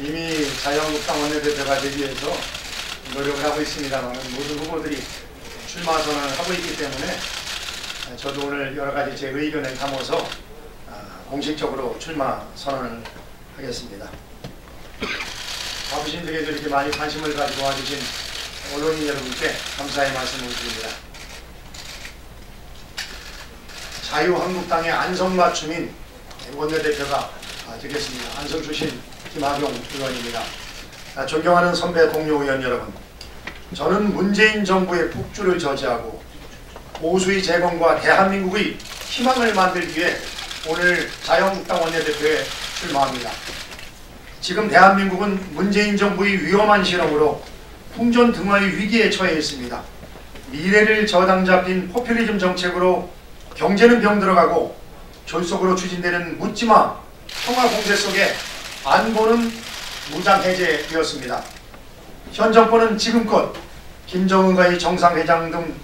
이미 자유한국당 원내대표가 되기 위해서 노력을 하고 있습니다만 모든 후보들이 출마 선언을 하고 있기 때문에 저도 오늘 여러 가지 제 의견을 담아서 공식적으로 출마 선언을 하겠습니다. 바쁘신 중에도 이렇게 많이 관심을 가지고 와주신 언론인 여러분께 감사의 말씀을 드립니다. 자유한국당의 안성맞춤인 원내대표가 되겠습니다. 안성 출신 김학용 의원입니다. 존경하는 선배 동료 의원 여러분, 저는 문재인 정부의 폭주를 저지하고 보수의 재건과 대한민국의 희망을 만들기 위해 오늘 자유한국당 원내대표에 출마합니다. 지금 대한민국은 문재인 정부의 위험한 실험으로 풍전등화의 위기에 처해 있습니다. 미래를 저당잡힌 포퓰리즘 정책으로 경제는 병들어가고 졸속으로 추진되는 묻지마 평화공세 속에 안보는 무장해제되었습니다. 현 정권은 지금껏 김정은과의 정상회담 등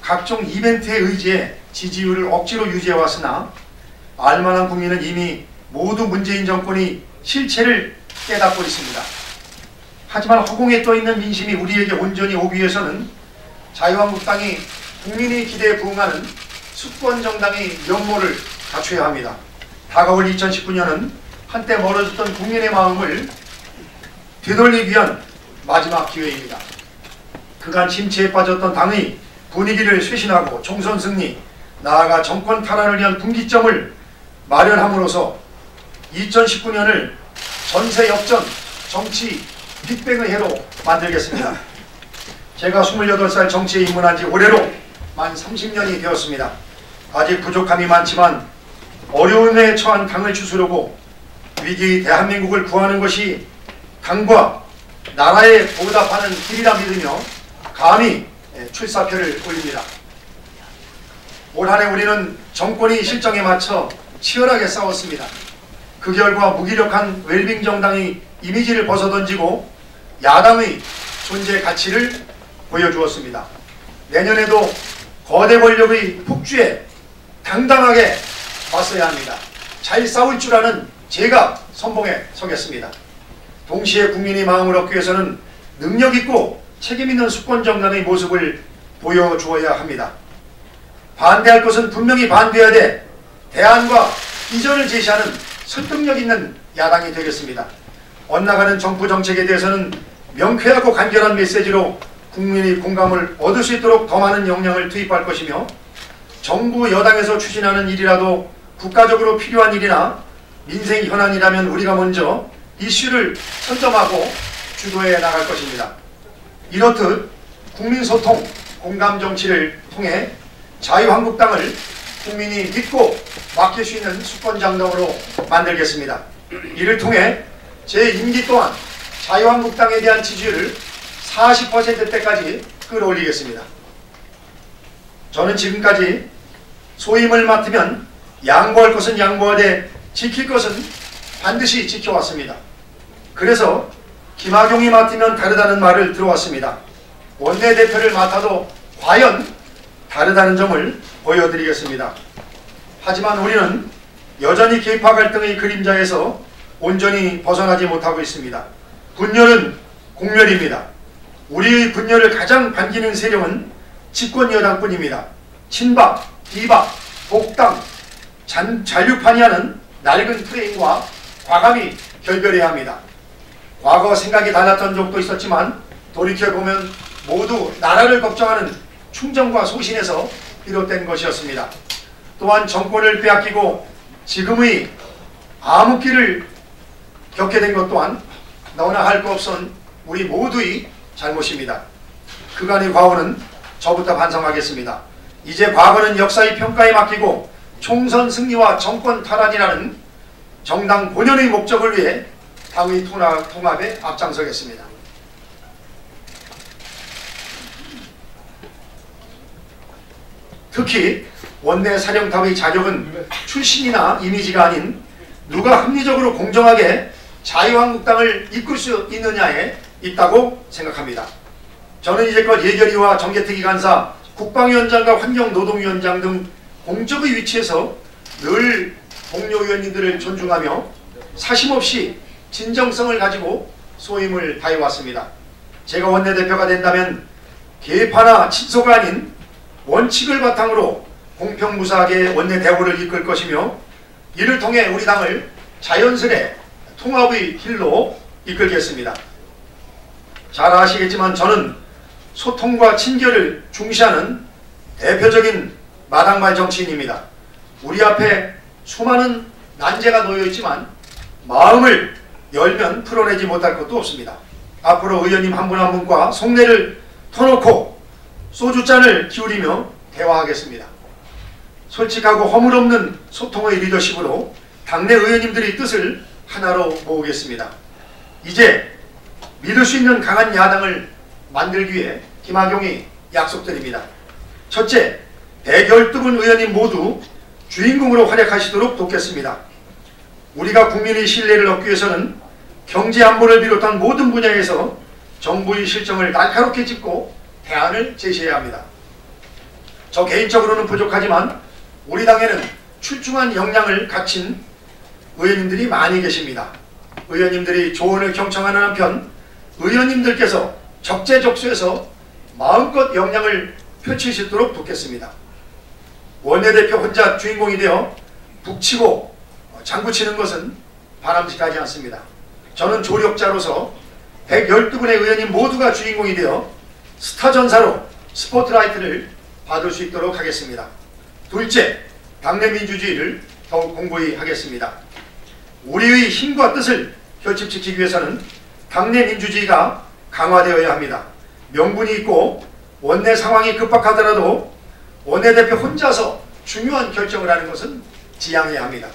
각종 이벤트에 의지해 지지율을 억지로 유지해왔으나 알만한 국민은 이미 모두 문재인 정권이 실체를 깨닫고 있습니다. 하지만 허공에 떠있는 민심이 우리에게 온전히 오기 위해서는 자유한국당이 국민의 기대에 부응하는 수권정당의 면모를 갖춰야 합니다. 다가올 2019년은 한때 멀어졌던 국민의 마음을 되돌리기 위한 마지막 기회입니다. 그간 침체에 빠졌던 당의 분위기를 쇄신하고 총선 승리, 나아가 정권 탈환을 위한 분기점을 마련함으로써 2019년을 전세 역전, 정치 빅뱅의 해로 만들겠습니다. 제가 28살 정치에 입문한 지 올해로 만 30년이 되었습니다. 아직 부족함이 많지만 어려움에 처한 당을 추스르고 위기의 대한민국을 구하는 것이 당과 나라에 보답하는 길이라 믿으며 감히 출사표를 올립니다. 올 한해 우리는 정권이 실정에 맞춰 치열하게 싸웠습니다. 그 결과 무기력한 웰빙 정당의 이미지를 벗어던지고 야당의 존재 가치를 보여주었습니다. 내년에도 거대 권력의 폭주에 당당하게 맞서야 합니다. 잘 싸울 줄 아는 제가 선봉에 서겠습니다. 동시에 국민의 마음을 얻기 위해서는 능력있고 책임있는 수권정당의 모습을 보여주어야 합니다. 반대할 것은 분명히 반대해야 돼 대안과 비전을 제시하는 설득력 있는 야당이 되겠습니다. 엇나가는 정부 정책에 대해서는 명쾌하고 간결한 메시지로 국민의 공감을 얻을 수 있도록 더 많은 역량을 투입할 것이며 정부 여당에서 추진하는 일이라도 국가적으로 필요한 일이나 민생 현안이라면 우리가 먼저 이슈를 선점하고 주도해 나갈 것입니다. 이렇듯 국민소통, 공감정치를 통해 자유한국당을 국민이 믿고 맡길 수 있는 수권정당으로 만들겠습니다. 이를 통해 제 임기 동안 자유한국당에 대한 지지율을 40%대까지 끌어올리겠습니다. 저는 지금까지 소임을 맡으면 양보할 것은 양보하되 지킬 것은 반드시 지켜왔습니다. 그래서 김학용이 맡으면 다르다는 말을 들어왔습니다. 원내대표를 맡아도 과연 다르다는 점을 보여드리겠습니다. 하지만 우리는 여전히 계파 갈등의 그림자에서 온전히 벗어나지 못하고 있습니다. 분열은 공멸입니다. 우리의 분열을 가장 반기는 세력은 집권여당뿐입니다. 친박, 비박, 복당, 잔류파니아는 낡은 프레임과 과감히 결별해야 합니다. 과거 생각이 달랐던 적도 있었지만 돌이켜보면 모두 나라를 걱정하는 충정과 소신에서 비롯된 것이었습니다. 또한 정권을 빼앗기고 지금의 암흑기를 겪게 된 것 또한 너나 할 거 없은 우리 모두의 잘못입니다. 그간의 과오는 저부터 반성하겠습니다. 이제 과거는 역사의 평가에 맡기고 총선 승리와 정권 탈환이라는 정당 본연의 목적을 위해 당의 통합에 앞장서겠습니다. 특히 원내 사령탑의 자격은 출신이나 이미지가 아닌 누가 합리적으로 공정하게 자유한국당을 이끌 수 있느냐에 있다고 생각합니다. 저는 이제껏 예결위와 정개특위 간사, 국방위원장과 환경노동위원장 등 공적의 위치에서 늘 동료 의원님들을 존중하며 사심없이 진정성을 가지고 소임을 다해왔습니다. 제가 원내대표가 된다면 계파나 친소가 아닌 원칙을 바탕으로 공평무사하게 원내대우를 이끌 것이며 이를 통해 우리 당을 자연스레 통합의 길로 이끌겠습니다. 잘 아시겠지만 저는 소통과 친결을 중시하는 대표적인 마당발 정치인입니다. 우리 앞에 수많은 난제가 놓여있지만 마음을 열면 풀어내지 못할 것도 없습니다. 앞으로 의원님 한 분 한 분과 속내를 터놓고 소주잔을 기울이며 대화하겠습니다. 솔직하고 허물없는 소통의 리더십으로 당내 의원님들의 뜻을 하나로 모으겠습니다. 이제 믿을 수 있는 강한 야당을 만들기 위해 김학용이 약속드립니다. 첫째, 112분 의원님 모두 주인공으로 활약하시도록 돕겠습니다. 우리가 국민의 신뢰를 얻기 위해서는 경제 안보를 비롯한 모든 분야에서 정부의 실정을 날카롭게 짚고 대안을 제시해야 합니다. 저 개인적으로는 부족하지만 우리 당에는 출중한 역량을 갖춘 의원님들이 많이 계십니다. 의원님들이 조언을 경청하는 한편 의원님들께서 적재적소에서 마음껏 역량을 펼치시도록 돕겠습니다. 원내대표 혼자 주인공이 되어 북치고 장구치는 것은 바람직하지 않습니다. 저는 조력자로서 112분의 의원님 모두가 주인공이 되어 스타전사로 스포트라이트를 받을 수 있도록 하겠습니다. 둘째, 당내 민주주의를 더욱 공고히 하겠습니다. 우리의 힘과 뜻을 결집시키기 위해서는 당내 민주주의가 강화되어야 합니다. 명분이 있고 원내 상황이 급박하더라도 원내대표 혼자서 중요한 결정을 하는 것은 지양해야 합니다.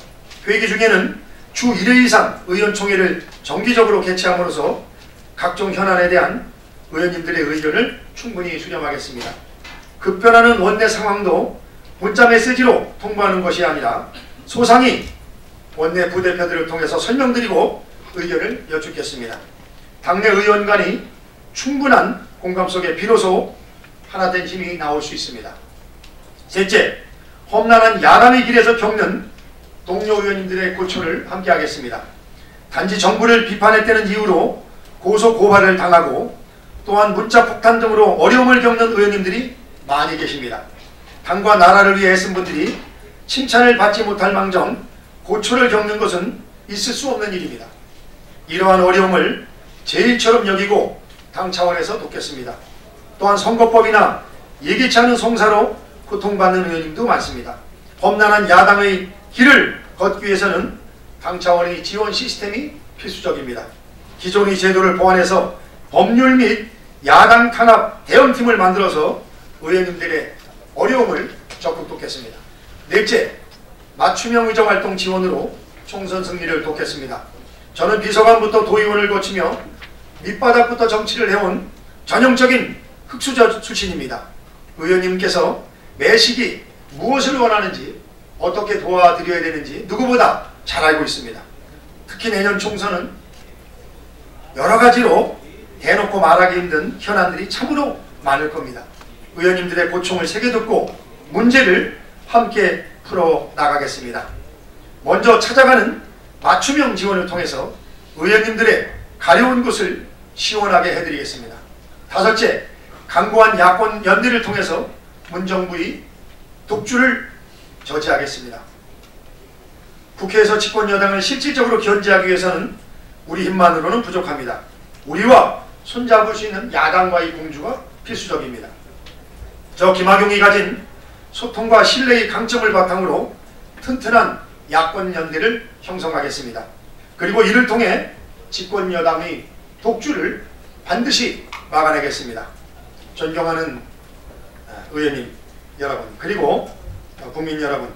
회기 중에는 주 1회 이상 의원총회를 정기적으로 개최함으로써 각종 현안에 대한 의원님들의 의견을 충분히 수렴하겠습니다. 급변하는 원내 상황도 문자 메시지로 통보하는 것이 아니라 소상히 원내 부대표들을 통해서 설명드리고 의견을 여쭙겠습니다. 당내 의원 간이 충분한 공감 속에 비로소 하나된 힘이 나올 수 있습니다. 셋째, 험난한 야당의 길에서 겪는 동료 의원님들의 고초를 함께 하겠습니다. 단지 정부를 비판했다는 이유로 고소 고발을 당하고 또한 문자 폭탄 등으로 어려움을 겪는 의원님들이 많이 계십니다. 당과 나라를 위해 애쓴 분들이 칭찬을 받지 못할 망정 고초를 겪는 것은 있을 수 없는 일입니다. 이러한 어려움을 제 일처럼 여기고 당 차원에서 돕겠습니다. 또한 선거법이나 예기치 않은 송사로 고통받는 의원님도 많습니다. 험난한 야당의 길을 걷기 위해서는 당 차원의 지원 시스템이 필수적입니다. 기존의 제도를 보완해서 법률 및 야당 탄압 대응팀을 만들어서 의원님들의 어려움을 적극 돕겠습니다. 넷째, 맞춤형 의정활동 지원으로 총선 승리를 돕겠습니다. 저는 비서관부터 도의원을 거치며 밑바닥부터 정치를 해온 전형적인 흑수저 출신입니다. 의원님께서 매 시기 무엇을 원하는지 어떻게 도와드려야 되는지 누구보다 잘 알고 있습니다. 특히 내년 총선은 여러 가지로 대놓고 말하기 힘든 현안들이 참으로 많을 겁니다. 의원님들의 고충을 새겨 듣고 문제를 함께 풀어 나가겠습니다. 먼저 찾아가는 맞춤형 지원을 통해서 의원님들의 가려운 곳을 시원하게 해드리겠습니다. 다섯째, 강고한 야권 연대를 통해서 문정부의 독주를 저지하겠습니다. 국회에서 집권 여당을 실질적으로 견제하기 위해서는 우리 힘만으로는 부족합니다. 우리와 손잡을 수 있는 야당과의 공조가 필수적입니다. 저 김학용이 가진 소통과 신뢰의 강점을 바탕으로 튼튼한 야권 연대를 형성하겠습니다. 그리고 이를 통해 집권 여당의 독주를 반드시 막아내겠습니다. 존경하는 의원님 여러분, 그리고 국민 여러분,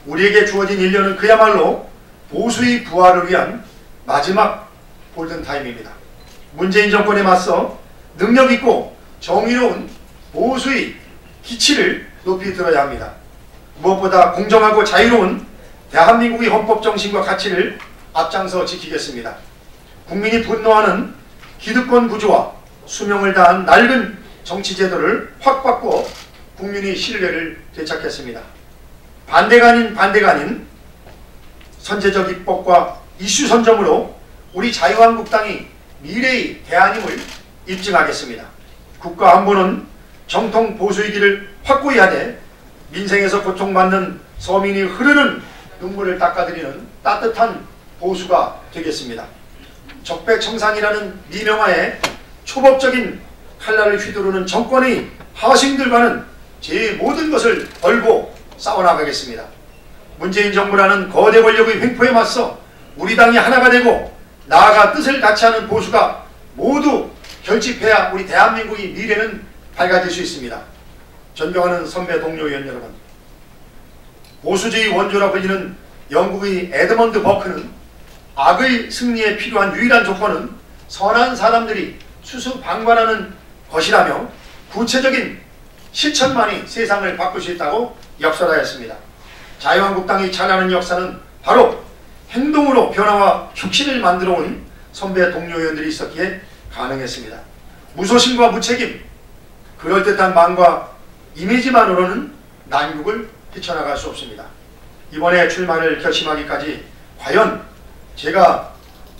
우리에게 주어진 1년은 그야말로 보수의 부활을 위한 마지막 골든타임입니다. 문재인 정권에 맞서 능력있고 정의로운 보수의 기치를 높이 들어야 합니다. 무엇보다 공정하고 자유로운 대한민국의 헌법정신과 가치를 앞장서 지키겠습니다. 국민이 분노하는 기득권 구조와 수명을 다한 낡은 정치제도를 확 바꿔 국민의 신뢰를 되찾겠습니다. 반대가 아닌 선제적 입법과 이슈 선점으로 우리 자유한국당이 미래의 대안임을 입증하겠습니다. 국가안보는 정통 보수의 길을 확고히 하되 민생에서 고통받는 서민이 흐르는 눈물을 닦아드리는 따뜻한 보수가 되겠습니다. 적폐청산이라는 미명하에 초법적인 칼날을 휘두르는 정권의 하승들과는 제 모든 것을 걸고 싸워나가겠습니다. 문재인 정부라는 거대 권력의 횡포에 맞서 우리 당이 하나가 되고 나아가 뜻을 같이 하는 보수가 모두 결집해야 우리 대한민국의 미래는 밝아질 수 있습니다. 존경하는 선배 동료 의원 여러분, 보수주의 원조라 불리는 영국의 에드먼드 버크는 악의 승리에 필요한 유일한 조건은 선한 사람들이 수수방관하는 것이라며 구체적인 실천만이 세상을 바꿀 수 있다고 역설하였습니다. 자유한국당이 찬란한 역사는 바로 행동으로 변화와 혁신을 만들어온 선배 동료 의원들이 있었기에 가능했습니다. 무소심과 무책임, 그럴듯한 마음과 이미지만으로는 난국을 헤쳐나갈 수 없습니다. 이번에 출마를 결심하기까지 과연 제가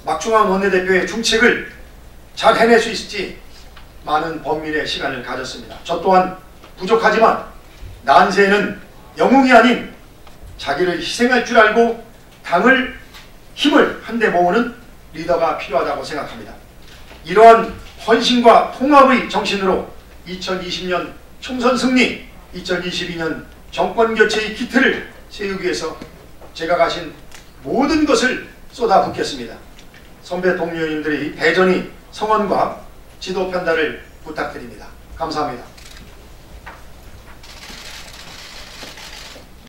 막중한 원내대표의 중책을 잘 해낼 수 있을지 많은 범민의 시간을 가졌습니다. 저 또한 부족하지만 난세는 영웅이 아닌 자기를 희생할 줄 알고 당을 힘을 한데 모으는 리더가 필요하다고 생각합니다. 이러한 헌신과 통합의 정신으로 2020년 총선 승리, 2022년 정권 교체의 기틀을 세우기 위해서 제가 가진 모든 것을 쏟아붓겠습니다. 선배 동료님들의 대전의 성원과 지도 편달을 부탁드립니다. 감사합니다.